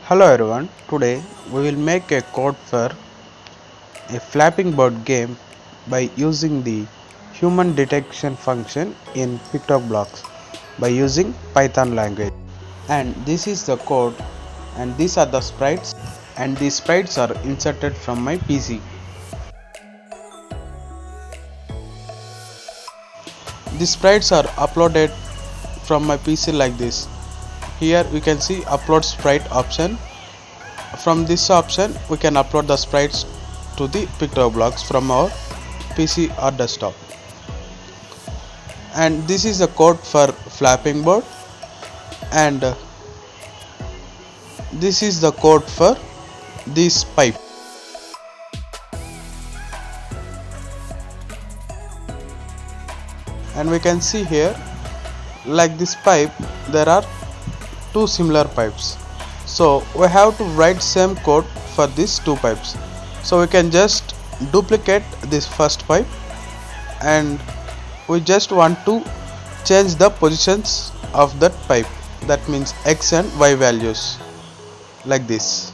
Hello everyone, today we will make a code for a flapping bird game by using the human detection function in pictoblox by using Python language. And this is the code and these are the sprites and these sprites are inserted from my PC. These sprites are uploaded from my PC like this. Here we can see upload sprite option. From this option we can upload the sprites to the pictoblox from our PC or desktop. And this is the code for flapping bird, and this is the code for this pipe. And we can see here, like this pipe, there are two similar pipes. So we have to write same code for these two pipes. So we can just duplicate this first pipe and we just want to change the positions of that pipe, that means x and y values, like this.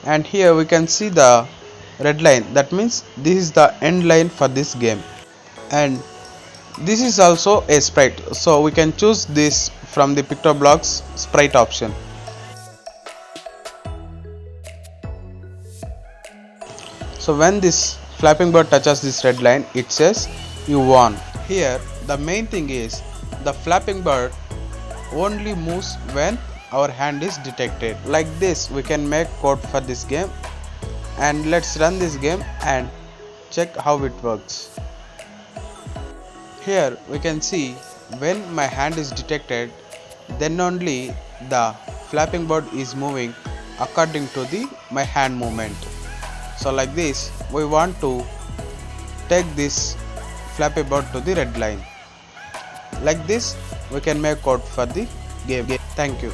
And here we can see the red line, that means this is the end line for this game. And this is also a sprite, so we can choose this from the pictoblox sprite option. So when this flapping bird touches this red line, it says you won. Here the main thing is the flapping bird only moves when our hand is detected. Like this we can make code for this game, and let's run this game and check how it works. Here we can see when my hand is detected, then only the flapping bird is moving according to my hand movement. So like this we want to take this flappy bird to the red line. Like this we can make code for the game. Thank you.